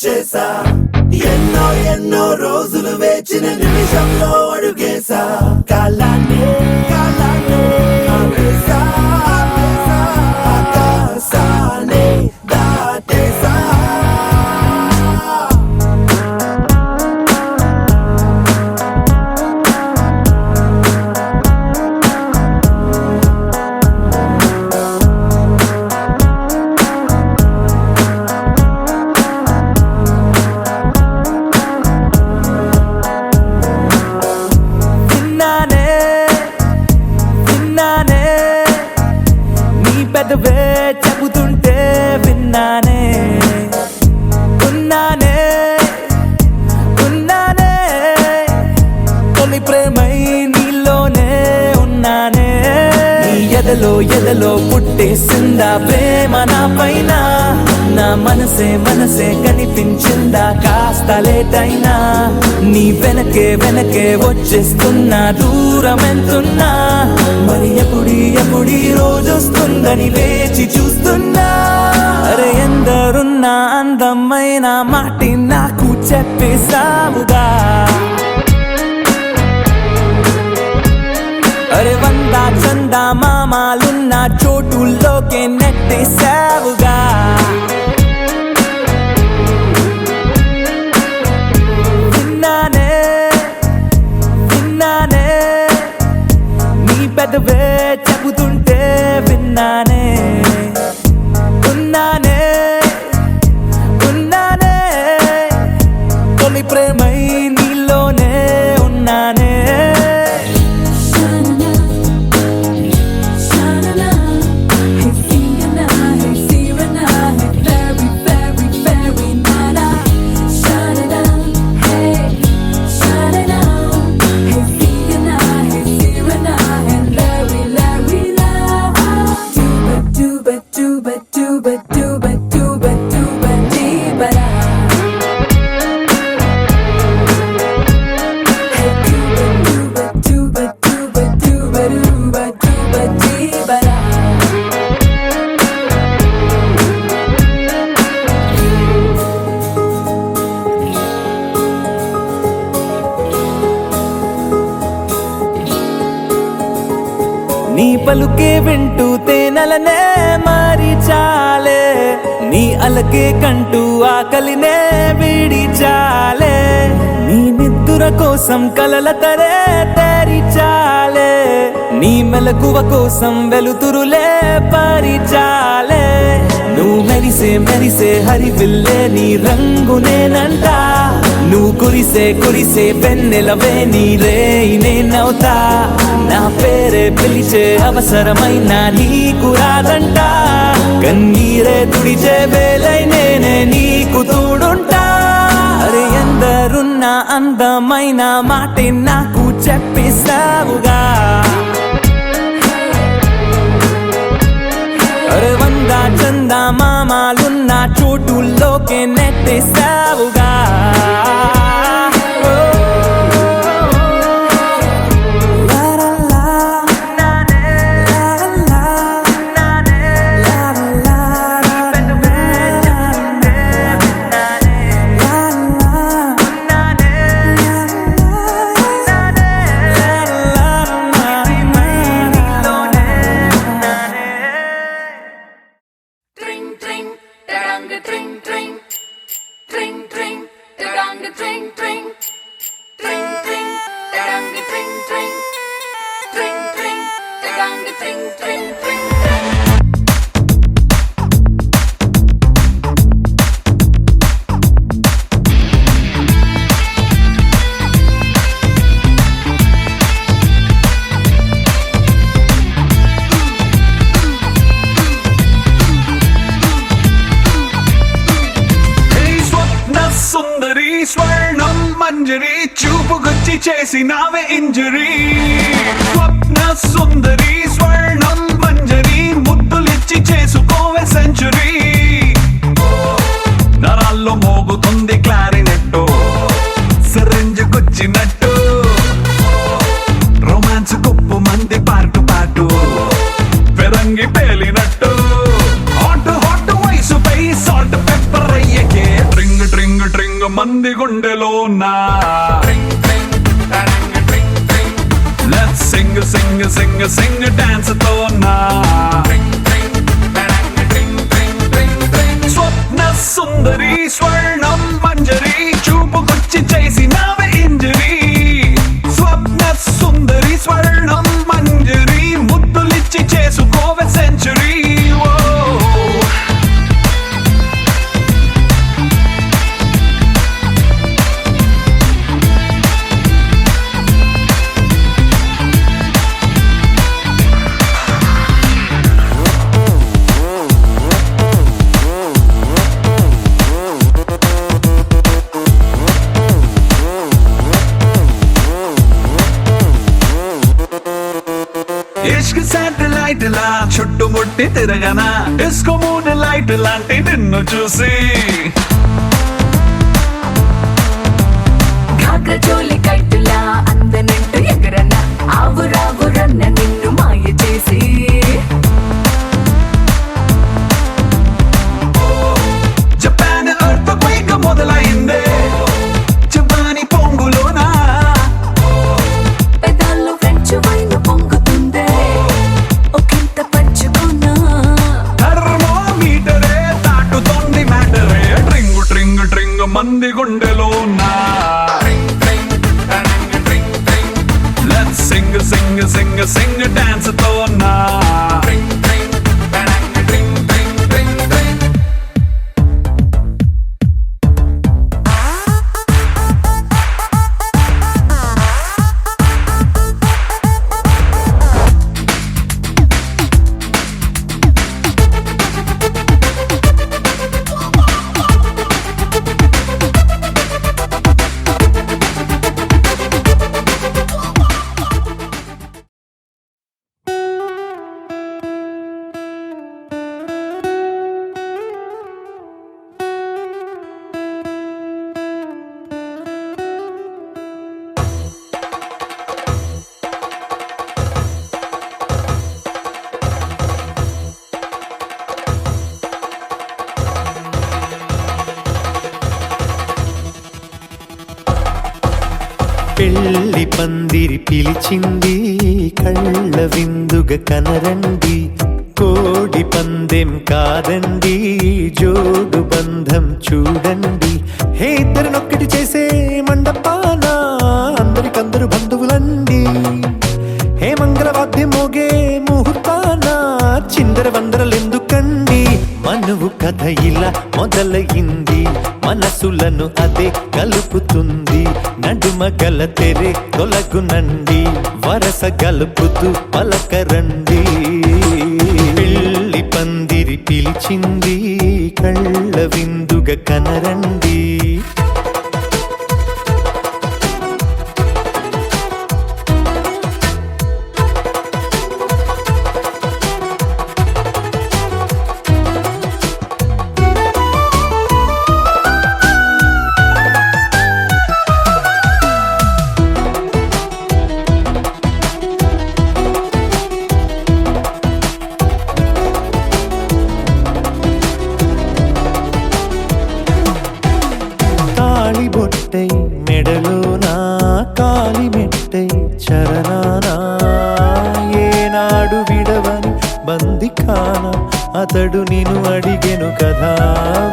వచ్చేసా ఎన్నో ఎన్నో రోజులు వేచిన నిమిషంలో అడుగేసా కాలాన్ని ఆపేసా ఆకాశాన్ని దాటేసా పెదవే చెబుతుంటే విన్నానే ఉన్నానే తొలి ప్రేమై నీలోనే ఉన్నానే నీ ఎదలో పుట్టేసిందా ప్రేమ నా పైన నా మనసే కనిపించిందా కాస్త లేటైనా నీ వెనకే వచ్చేస్తున్నా దూరం ఎంతున్నా మరి ఎప్పుడీ రోజొస్తుందని వేచి చూస్తున్నా అరే ఎందరున్నా అందమైన మాటి నాకు చెప్పేసావుగా అరే వందా చందా మామాలున్న చోటుల్లోకే నెట్టేసావుగా విన్నానే నీ పెదవే చెబుతుంటే విన్నానే ఉన్నానే తొలి ప్రేమై నీలోనే ఉన్నానే నీ పలుకే వింటూ తేనెలనే మారి చాలే నీ అలకే కంటూ ఆకలినే వీడి చాలే నీ నిద్దుర కోసం కలల తరే తెరిచాలే నీ మెలకువ కోసం వెలుతురులే పరిచాలే నువ్వు మెరిసే హరివిల్లే నీ రంగునేనంట నువ్వు కురిసే వెన్నెలవే నీ రేయి నేనవుతా నా పేరే పిలిచే అవసరమైన నీకు రాదంట కన్నీరే తుడిచే వేలై నేనే నీకు తోడుంటా అరే ఎందరున్న అందమైన మాటే నాకు చెప్పేసావుగా అరే వందా చందా మామాలున్న చోటుల్లోకే నెట్టేసావుగా స్వర్ణం మంజరి చూపుకొచ్చి చేసినావే ఇంజరీ స్వప్న సుందరి స్వర్ణం మంజరి ముద్దులిచ్చి చేసుకోవే సెంచురీ నరాల్లో మోగుతుంది క్లారినెట్టు సిరంజుకొచ్చినట్టు రొమాన్స్ కుప్పు మంది పాటు ఫిరంగి పేలినట్టు హాట్ వయసుపై సాల్ట్ పెప్పర్ అయ్యకే ట్రింగ్ మంది గుండెలోనా Let's sing, sing, sing, sing, dance తోనా స్వప్న సుందరి స్వర్ణం మంజరి చూపుకొచ్చి చేసినావే ఇంజరీ స్వప్న సుందరి స్వర్ణం మంజరి ముద్దులిచ్చి చేసుకోవే సెంచురీ ఇష్క్ శాటిలైట్ లా చుట్టుముట్టి తిరగనా డిస్కో మూన్ లైట్ లాంటి నిన్ను చూసి కాకచోలి కట్టులా అందనంటూ ఎగరన ఆవురావురన్న నిన్ను మాయ చేసి జపాన్ ఎర్త్ క్వేక్ మొదలైందే జపాని పొంగులోనా పెదాల్లో ఫ్రెంచ్ వైన్ పొంగుతుందే ఒకంత పంచుకున్నా థర్మోమీటరే దాటుతోంది మ్యాటరే ట్రింగు ట్రింగు ట్రింగు మంది గుండెలోనా Let's sing, sing, sing, sing, dance తోనా పెళ్లి పందిరి పిలిచింది కళ్ళ విందుగ కనరండి కోడి పందెం కాదండి జోడు బంధం చూడండి హే ఇద్దరినొక్కటి చేసే మండపాన అందరికందరు బంధువులండి హే మంగళవాద్యం మోగే ముహూర్తాన చిందర వందరలెందుకండి మనువు కథ ఇలా మొదలయింది మనసులను అదే కలుపుతుంది నడుమ గల తెరే తొలగునండి వరస గలుపుతూ పలకరండి పెళ్లి పందిరి పిలిచింది కళ్ళ విందుగ కనరండి బొట్టై మెడలోనా కాలి మెట్టై చరణానా ఏనాడు విడవని బందిఖాన అతడు నిన్ను అడిగెను కదా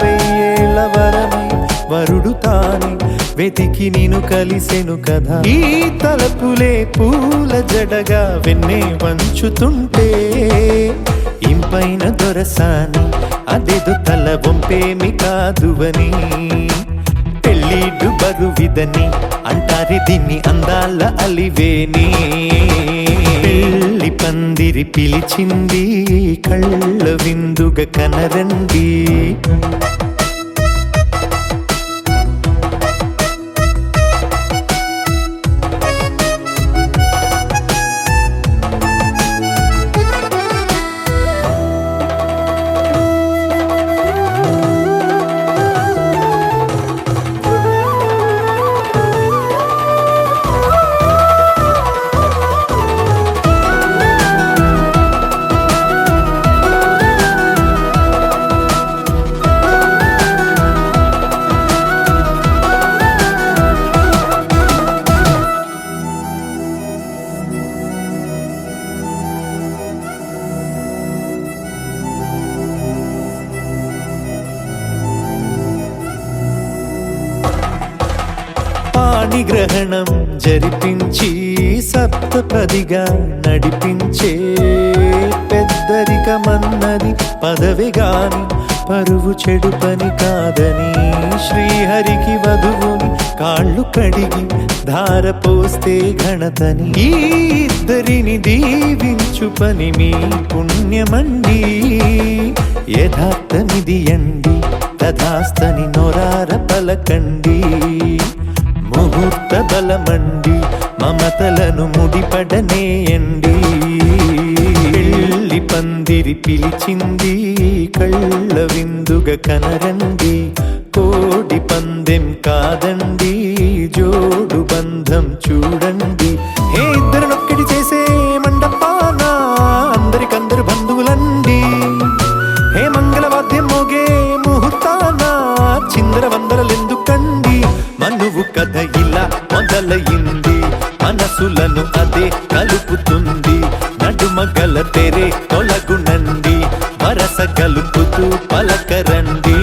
వెయ్యేళ్ళ వరమై వరుడు తానే వెతికి నిన్ను కలిసెను కదా ఈ తలపులే పూల జడగా వెన్నే వంచుతుంటే ఇంపైన దొరసాని అదేదో తల వంపేమి కాదువని పెళ్ళిడు బరువిదని అంటారే దీన్ని అందాల అలివేని పెళ్లి పందిరి పిలిచింది కళ్ళ విందుగ కనరండి పాణిగ్రహణం జరిపించి సప్తపదిగా నడిపించే పెద్దరికమన్నది పదవి గాని పరువు చెడు పని కాదని శ్రీహరికి వధువుని కాళ్ళు కడిగి ధార పోస్తే ఘనతని ఈ ఇద్దరిని దీవించు పని మీ పుణ్యమండి యథార్థమిది అండి తథాస్తని నొరార పలకండి ముహూర్త బలమండి మమతలను ముడిపడనేయండి పెళ్లి పందిరి పిలిచింది కళ్ళ విందుగ కనరండి కోడి పందెం కాదండి జోడు బంధం చూడండి హే ఇద్దరినొక్కటి చేసే మండపాన అందరికందరు బంధువులండి హే మంగళవాద్యం మోగే ముహూర్తాన చిందర వందరలెందుకండి మనువు కథ ఇలా మొదలయింది మనసులను అదే కలుపుతుంది నడుమగల తెరే తొలగునండి వరస కలుపుతూ పలకరండి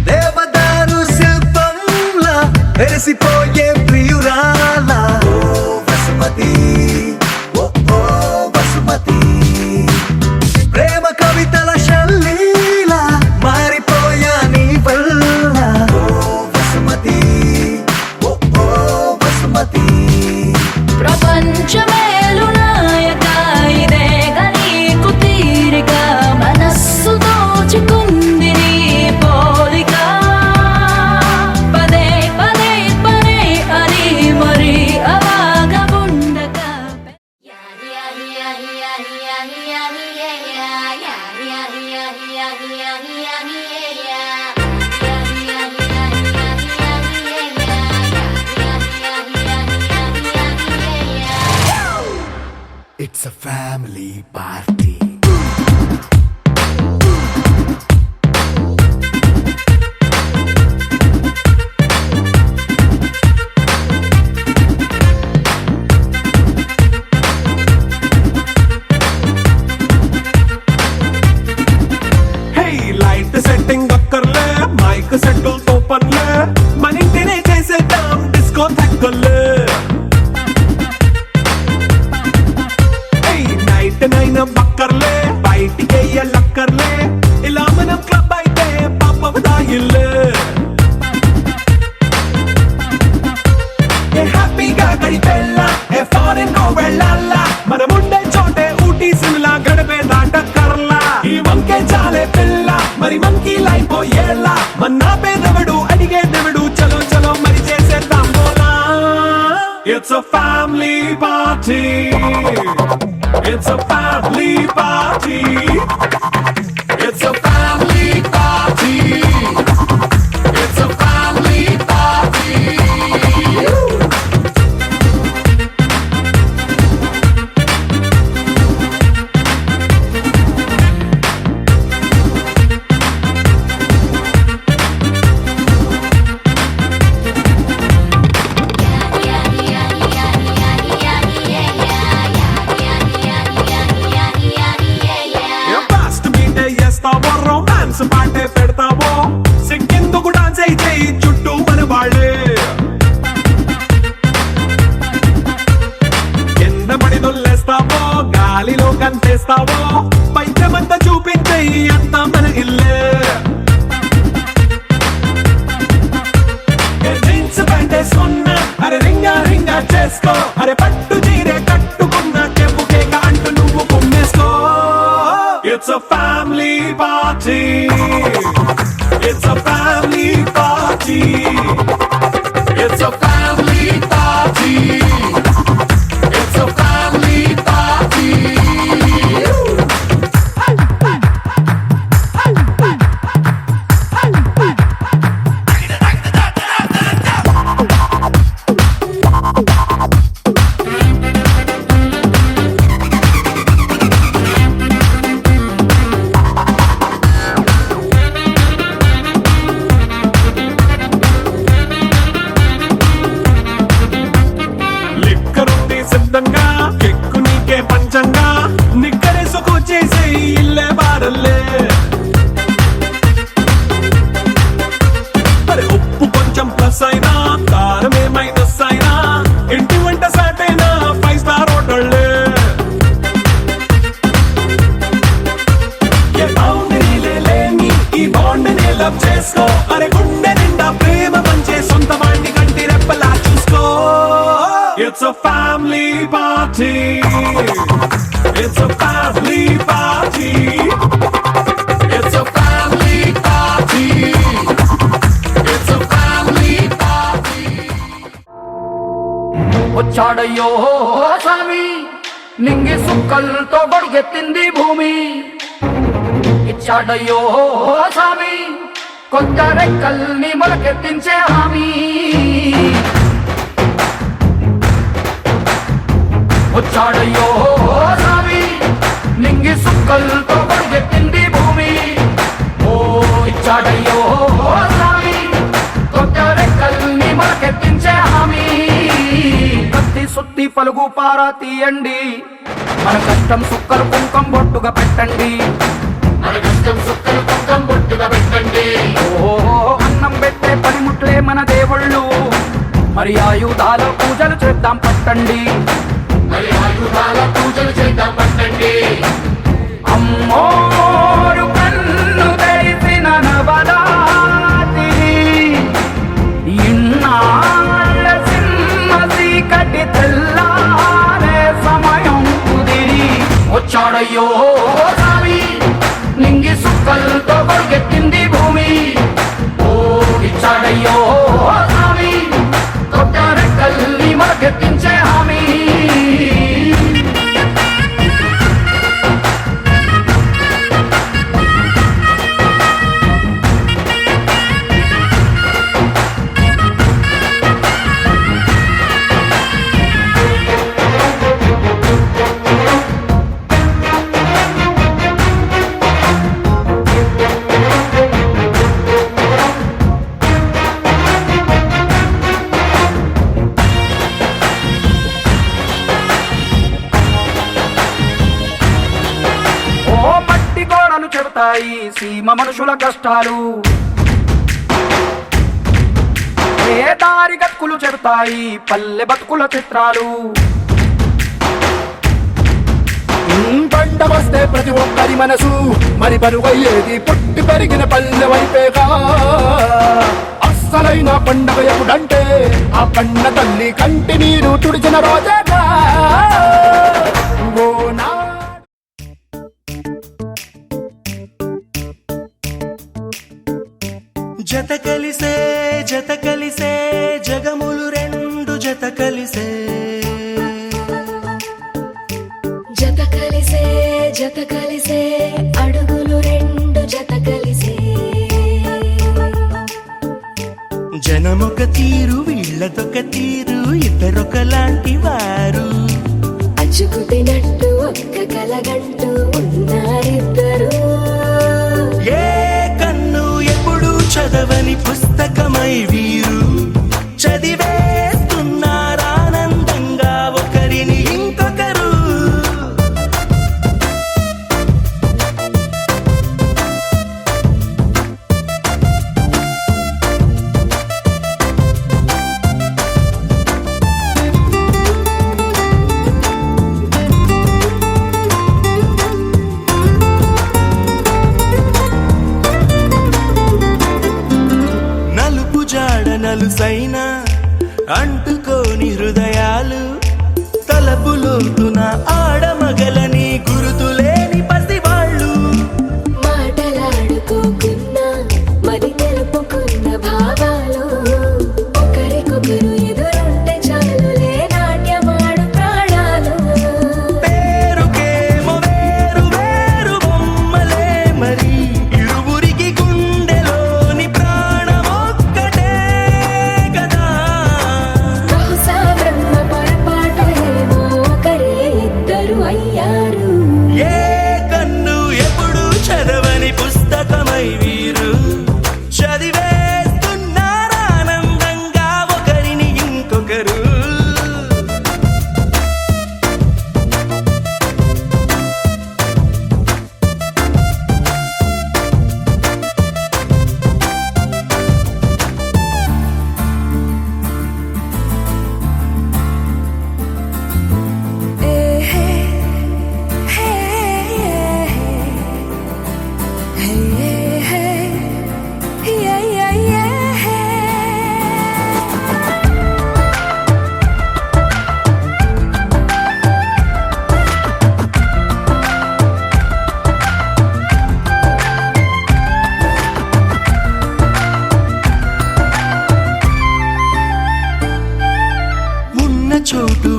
దేవదారు శిల్పంలా వెలిసిపోయే ప్రియురాల ఓ వసుమతి ఓ ఓ వసుమతి ప్రేమ కవితల శల్లీలా మారిపోయా నీ వల్ల ఓ వసుమతి ఓ ఓ వసుమతి ప్రపంచమేలు నాయక ఇదే గనీకు తీరిక మనస్సు దోచుకుంది నీ పోలిక పదే పదే పదే అని మరి అవాగబుండక It's a family party. Hey light setting అక్కర్లే మైక్ సెట్టుల్ తో పర్లే మన ఇంటినే చేసేద్దాం డిస్కో థక్కర్లే నైట్ నైన్ బక్కర్లే బయటికి లక్కర్లే ఇలా మనం క్లబ్ అయితే పాపదాయిల్లే హ్యాపీగా గడిపెల్లా ఏ ఫారెన్ వెళ్ళాలా మనముండే చోటే ఊటీ సిమ్లా గడిపే దాటక్కర్లా ఈ వంకే చాలే పిల్ల మరి మంకీ లైపోయేలా మన్నా పేదవడు అడిగేదెవడు చలో చలో మరి చేసేద్దాం బోలా It's a family party. It's a family party. It's a family party. It's a family party. Fast meet చేస్తావో రొమాన్స్ పాటే పెడతావో సిక్కిందుకు డాన్స్ అయితే చుట్టూ మన వాళ్ళే కింద పడి దొల్లేస్తావో గాలిలో కంటేస్తావో పైచమంతా చూపించే అంతా మన ఇల్లే జీన్స్ ప్యాంట్ వేసుకున్నా అరే రింగా రింగా చేసుకో అరే పట్టు చీరే కట్టుకున్నా చెప్పుకే అంటూ నువ్వు కుమ్మేసుకో It's a family party. It's a family party. Plus అయినా కారమే మైనస్ అయినా ఇంటి వంట సాటైనా 5 స్టార్ హోటళ్ళే ఏ బౌండరీ లేని ఈ బాండ్ ని లవ్ చేసుకో అరే గుండె నిండా ప్రేమ పంచే సొంత వాణ్ణి కంటి రెప్పలా చూసుకో it's a family party it's a family party it's a family party it's a family party వచ్చాడయ్యో స్వామి నింగి సుక్కలతో బడిగెత్తింది భూమి ఇచ్చాడయ్యో స్వామి కొత్త రెక్కల్ని మొలకెత్తించే హామీ వచ్చాడయ్యో స్వామి నింగి సుక్కలతో బడిగెత్తింది భూమి ఓ ఇచ్చాడయ్యో స్వామి కొత్త రెక్కల్ని మొలకెత్తించే హామీ కత్తి సుత్తి పలుగు పారా తీయండి మన కష్టం సుక్కలు కుంకం బొట్టుగా పెట్టండి ఓ అన్నం పెట్టే పనిముట్లే మన దేవుళ్ళు మరి ఆయుధాల పూజలు చేద్దాం పట్టండి అమ్మోరు కన్ను తెరిసిన నవరాత్రి ఇన్నాళ్ళ సింహ చీకటి తెల్లారే సమయం కుదిరి వచ్చాడయ్యో స్వామి నింగి సుక్కలతో పరిగెత్తింది భూమి ఓ ఇచ్చాడయ్యో స్వామి కొత్త రెక్కల్ని మొలకెత్తించే హామీ చెబుతాయి సీమ మనుషుల కష్టాలు ఏ దారి గతుకులు చెబుతాయి పల్లె బతుకుల చిత్రాలు పంట వస్తే ప్రతి ఒక్కరి మనసు మరి బరువయ్యేది పుట్టి పెరిగిన పల్లె వైపేగా అస్సలైన పండగ ఎప్పుడంటే ఆ పండ తల్లి కంటి నీరు తుడిచిన రోజేగా ఓ నా జత కలిసే జగములు రెండు జత కలిసే జత కలిసే అడుగులు రెండు జత కలిసే జనమొక తీరు వీళ్ళదొక తీరు ఇద్దరొకలాంటి వారు అచ్చుకు తినట్టు ఒక్క కలగంటూ ఉన్నారిద్దరు ఏ కన్ను ఎప్పుడు చదవని పుస్తకమై వీరు చదివేస్తున్నారానందంగా ఒకరిని ఇంకొకరు నలుసైన అంటుకోని హృదయాలు తలపులోతున ఆడమగలని గురుతులేని పసివాళ్ళు మాటలాడుకోకున్నా మరి తెలుపుకున్న భావాలు ఒకరికొకరు ఎదురుంటే చాలులే నాట్యమాడు ప్రాణాలు పేరుకేమో వేరు వేరు బొమ్మలే మరి ఇరువురికి గుండెలోని ప్రాణమొక్కటే కదా బహుశా బ్రహ్మ పొరపాటు ఏమో ఒకరే ఇద్దరు అయ్యారు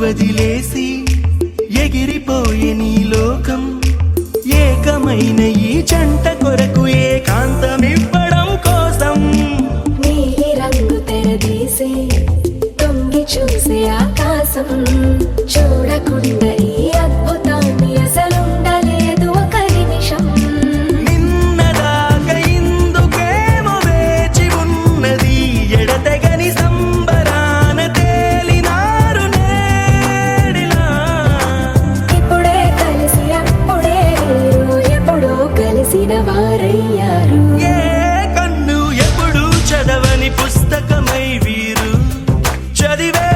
వదిలేసి ఎగిరిపోయే నీ లోకం ఏకమైన ఈ జంట కొరకు ఏకాంతమివ్వడం కోసం నీలి రంగు తెరదీసి తొంగి చూసే ఆకాశం చూడకుండా ఈ అద్భుతాన్ని అసలుండలేదు ఒక నిమిషం నిన్నదాకా ఇందుకేమో వేచి ఉన్నది ఎడతెగని సంబరాన తేలినారు నేడిలా ఇప్పుడే కలిసి అప్పుడే వీరు ఎప్పుడో కలిసిన వారయ్యారు ఏ కన్ను ఎప్పుడు చదవని పుస్తకమై వీరు చదివేస్తున్నారానందంగా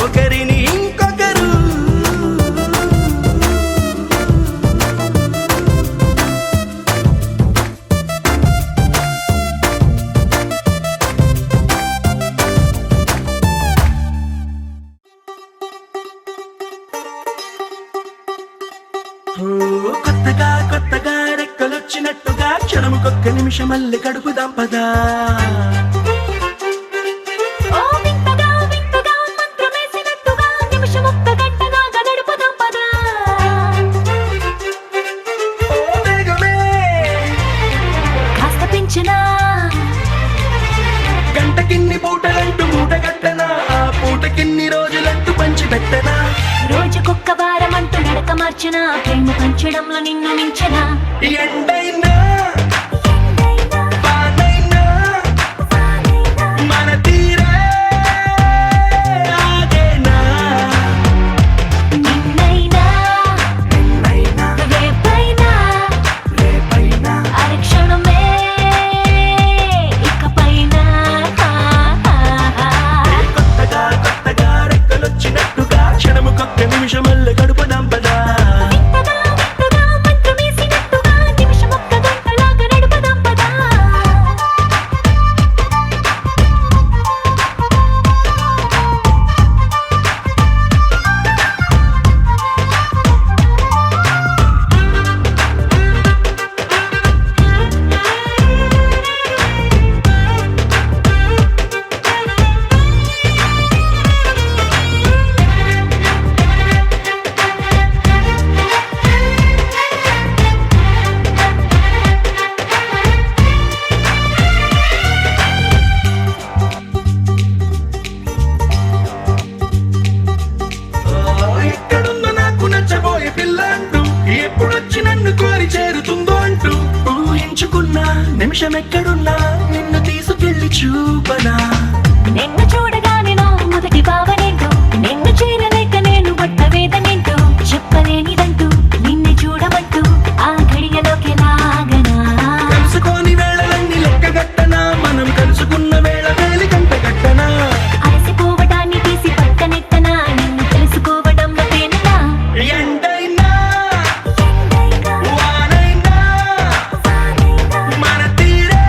ఒకరిని ఇంకొకరు ఓ, కొత్తగా కొత్తగా రెక్కలొచ్చినట్టుగా క్షణముకొక్క నిమిషం మళ్ళీ గడుపుదాం పదా ఓ వింతగా వింతగా మంత్రమేసినట్టుగా నిమిషమొక్క గంటగా గడుపుదాం పదా ఓ వేగమే కాస్త పెంచినా గంటకిన్ని పూటలంటూ మూటగట్టనా ఆ పూటకిన్ని రోజులంటూ పంచి పెట్టనా రోజుకొక్క వారం అంటూ నడక మార్చిన ప్రేమ పంచడంలో నిన్ను మించిన ఎండైనా వానైనా మన తీరే ఆగేనా నిన్నైనా నిన్నైనా రేపైనా రేపైనా అరక్షణమే ఇకపైన కొత్తగా కొత్తగా రెక్కలొచ్చినట్టుగా క్షణముకొక్క నిమిషం మళ్ళీ గడుపుదాం పదా వింతగా వింతగా మంత్రమేసినట్టుగా నిమిషమొక్క గంటలాగా నడుపుదాం పదా ఎక్కడుందో నాకు నచ్చబోయే పిల్ల అంటూ ఎప్పుడొచ్చి నన్ను కోరి చేరుతుందో అంటూ ఊహించుకున్నా నిమిషం ఎక్కడున్నా నిన్ను తీసుకెళ్లి చూపనా నిన్ను చూడగానే నా మొదటి భావనేంటో నిన్ను చేరలేక నేను పడ్డ వేదనేంటో చెప్పలేనిదంటూ నిన్ను చూడమంటూ ఆ ఘడియలోకి లాగనా కలుసుకోని వేళలన్నీ లెక్కగట్టనా మనం కలుసుకున్న వేళ వేలి కంట గట్టనా అలసిపోవడాన్ని తీసి పక్కనెత్తనా నిన్ను తెలుసుకోవడంలో తేనెనా ఎండైనా వానైనా మన తీరే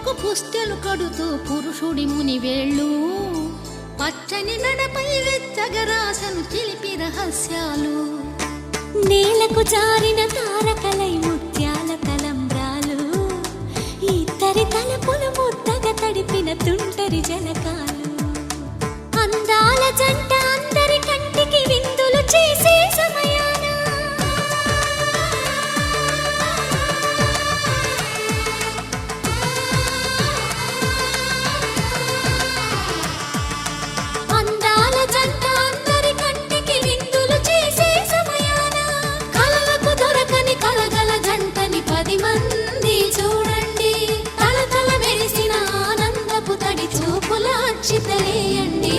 పూలకు పుస్తెలు కడుతూ పురుషుడి ముని వేళ్ళు పచ్చని నడపై వెచ్చగరాసను చిలిపి రహస్యాలు నేలకు జారిన తారకలై ముత్యాల తలంబ్రాలు ఇద్దరి తలపులు ముద్దగా తడిపిన తుంటరి జలకాలు అందాల జంట అందరి కంటికి విందులు చేసే సమయాన అందాల జంట అందరి కంటికి విందులు చేసే సమయాన కలలకు దొరకని కలగల జంటని 10 మంది చూడండి తలతల మెరిసిన ఆనందపు తడి చూపుల అచ్చితలేయండి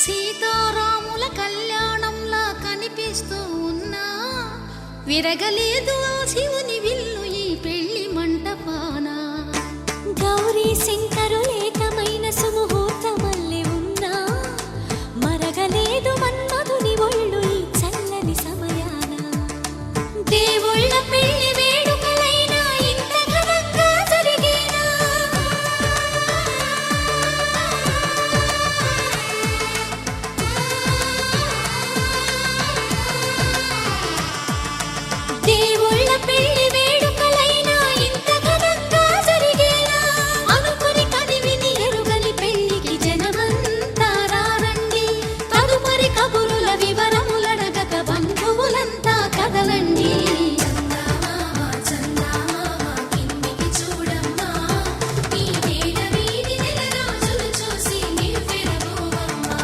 సీతారాముల కళ్యాణంలా కనిపిస్తూ ఉన్నా విరగలేదు ఆ శివుని విల్లు ఈ పెళ్లి మంటపాన గౌరీ శంకరులేకమైన సుముహూర్తమల్లె ఉన్నా మరగలేదు మన్మధుని ఒళ్ళు ఈ చల్లని సమయాన దేవుళ్ళ పెళ్లి వేడుకలైనా ఇంత ఘనంగా జరిగేనా దేవుళ్ళ పెళ్లి వేడుకలైనా ఇంత ఘనంగా జరిగేలా అనుకుని కదివిని ఎరుగని పెళ్లికి జనమంతా రారండి తదుపరి కబురుల వివరములడగక బంధువులంతా కదలండి కిందికి చూడమ్మా ఈ వేళ వీడి నెల రోజులు చూసి నివ్వెరబోవమ్మా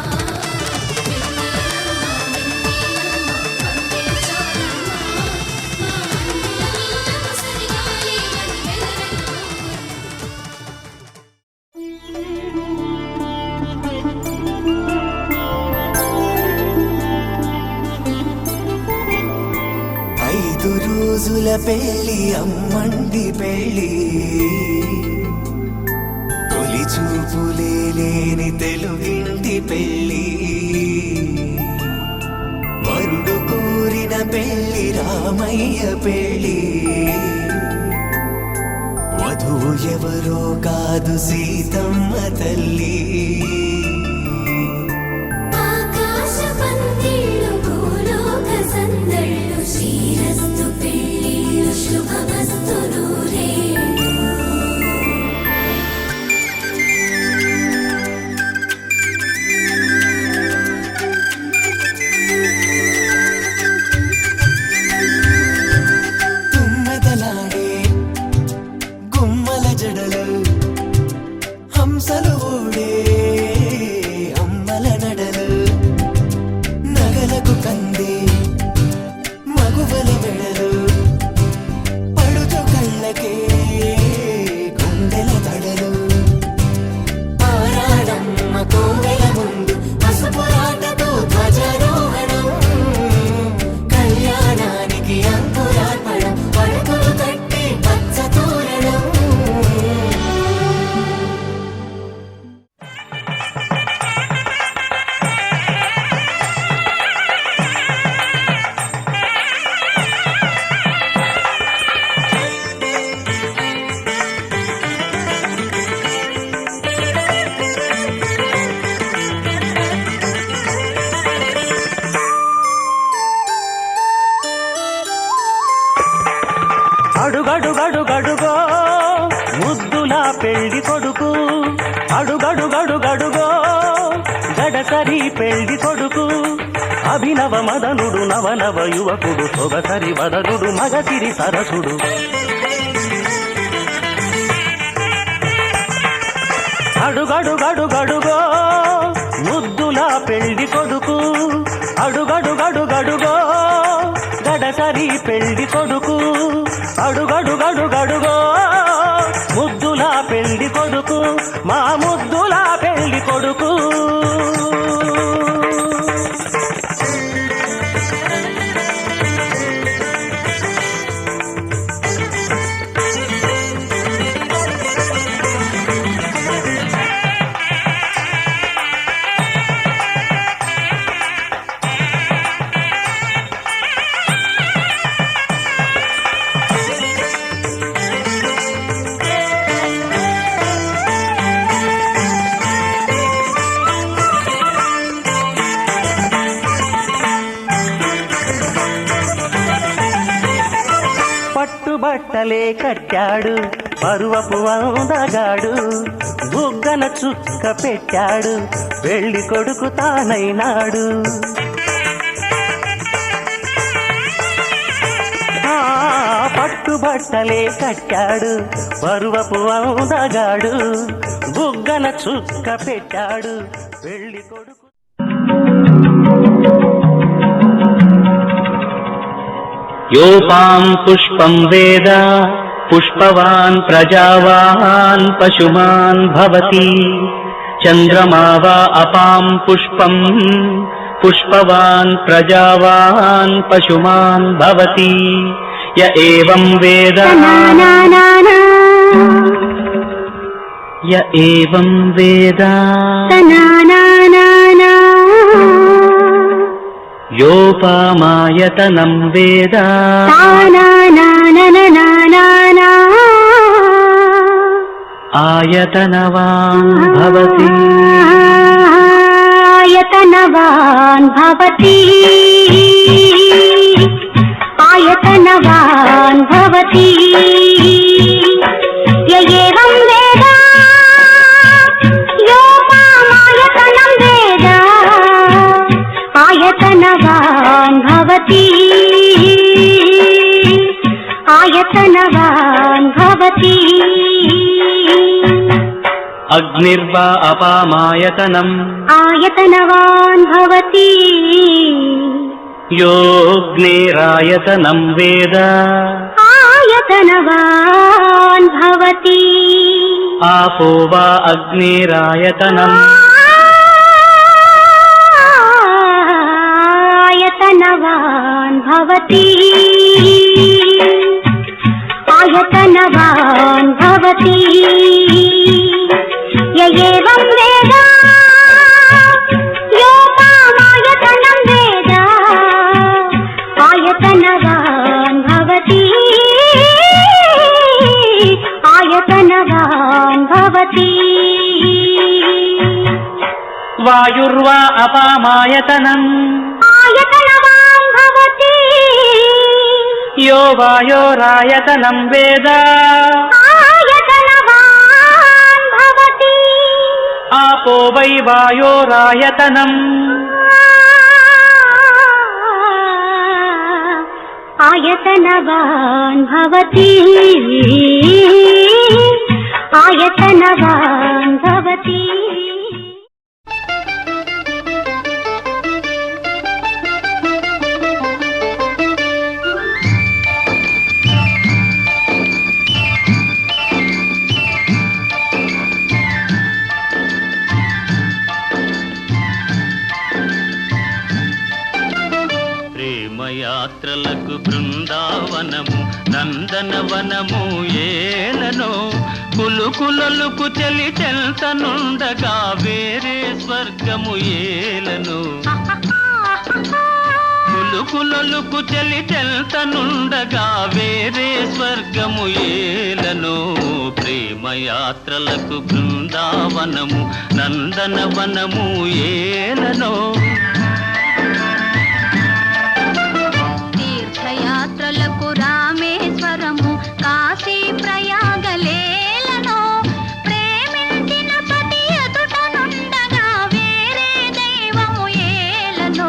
ఐదు రోజుల పెళ్లి అమ్మండి పెళ్లి తొలి చూపులే లేని తెలుగింటి పెళ్లి వరుడు కోరిన పెళ్లి రామయ్య పెళ్లి వధువు ఎవరో కాదు సీతమ్మ తల్లి ఆకాశ పందిళ్ళు భూలోక సందళ్ళు శ్రీరస్తు పెళ్ళిళ్ళు శుభమస్తు నూరేళ్ళు తుమ్మెదలాడే గుమ్మల జడలు హంసలు ఓడే అమ్మల నడలు నగలకు కందే మగువల వెడలు పడుచు కళ్ళకే గుండెల తడలు ఆరాడమ్మ కోవెల ముందు పసుపురాటతో ధ్వజారోహణం కళ్యాణానికి అంకురార్పణం పడకలు కట్టి పచ్చ తోరణం అడుగడుగడుగడుగో ముద్దులా పెళ్లి కొడుకు అడుగడుగడుగడుగో గడసరి పెళ్లి కొడుకు అభినవ మదనుడు నవనవ యువకుడు సొగసరి వదనుడు మగసిరి సరసుడు అడుగడుగడుగడుగో ముద్దులా పెళ్లి కొడుకు అడుగడుగడుగడుగో గడసరి పెళ్లి కొడుకు అడుగడుగడుగడుగో ముద్దులా పెళ్లి కొడుకు మా ముద్దులా పెళ్లి కొడుకు పట్టుబట్టలే కట్టాడు పరువపు అందగాడు బుగ్గన చుక్క పెట్టాడు పెళ్లి కొడుకు తానైనాడు పట్టుబట్టలే కట్టాడు పరువపు అందగాడు బుగ్గన చుక్క పెట్టాడు పెళ్లి కొడుకు యోపాం పుష్పం వేద పుష్పవాన్ ప్రజావాన్ పశుమాన్ భవతి చంద్రమా వా అపాం పుష్పం పుష్పవాన్ ప్రజావాన్ పశుమాన్ భవతి య ఏవం వేద య ఏవం వేద యోపామాయతనం వేద ఆయతనవాన్ భవతి ఆయతనవాన్ భవతి ఆయతనవాన్ భవతి య ఏవం వేద యోపామాయతనం వేద ఆయతనవాన్ భవతి ఆయతనవాన్ భవతి అగ్నిర్వా అపామాయతనం ఆయతనవాన్ భవతి యోగ్నిరాయతనం వేద ఆయతనవాన్ భవతి ఆపో వా అగ్నిరాయతనం ఆయతనవాన్ భవతి ఆయతనవాన్ భవతి య ఏవం వేద యోపామాయతనం వేద ఆయతనవాన్ భవతి ఆయతనవాన్ భవతి వాయుర్వా అపామాయతనం ఆయతనవాన్ భవతి యో వాయోరాయతనం వేద ఆయతనవాన్ భవతి ఆపో వై వాయోరాయతనం ఆయతనవాన్ భవతి ఆయతనవాన్ భవతి యాత్రలకు బృందావనము నందనవనము ఏలనో కులుకులలుకు చెలి చెల్తనుండగా వేరే స్వర్గము ఏలను కులుకులలుకు చెలి చెల్తనుండగా వేరే స్వర్గము ఏలను ప్రేమయాత్రలకు బృందావనము నందనవనము ఏలనో తీర్థయాత్రలకు రామేశ్వరము కాశీ ప్రయాగలేలను ప్రేమించిన పతి ఎదుటనుండగా వేరే దైవము ఏలను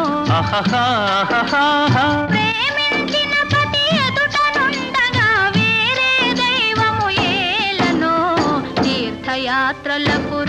ప్రేమించిన పతి ఎదుటనుండగా వేరే దైవము ఏలను తీర్థయాత్రలకు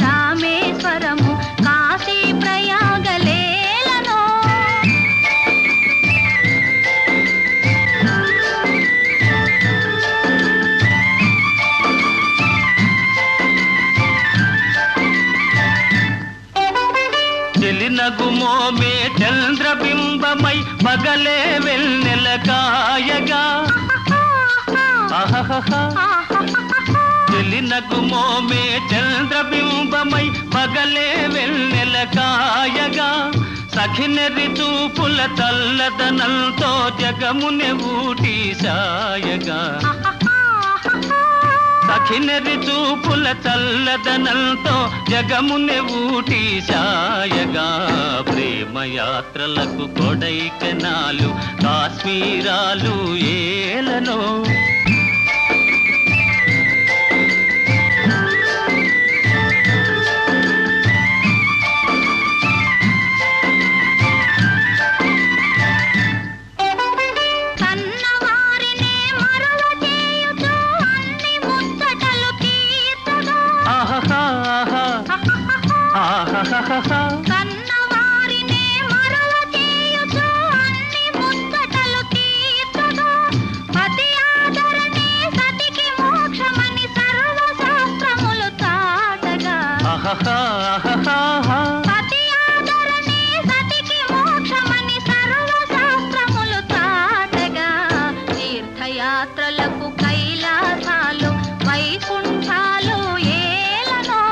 మోమే చంద్రబింబమై పగలే వెన్నెల కాయగా చెలినకు మోమే చంద్రబింబమై పగలే వెన్నెల కాయగా సఖినెరి చూపుల తల్లదనంతో జగమునె ఊటి సాయగా సఖినెరి చూపుల చల్లదనంతో జగమునె ఊటి సాయగా ప్రేమయాత్రలకు కొడైకెనాలు కాశ్మీరాలు ఏలనో కన్నవారినే మరల చేయుచు అన్ని ముచ్చటలు తీర్చగా పతి ఆదరణే సతికి మోక్షమని సర్వశాస్త్రములు చాటగా పతి ఆదరణే సతికి మోక్షమని సర్వశాస్త్రములు చాటగా తీర్థయాత్రలకు కైలాసాలు వైకుంఠాలు ఏలనో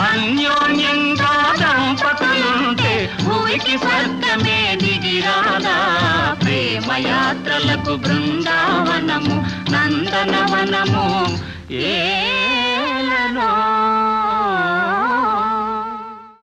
అన్యోన్యంగా దంపతులుంటే భూమికి స్వర్గమే దిగిరాదా ప్రేమయాత్రలకు బృందావనము నందనవనము ఏ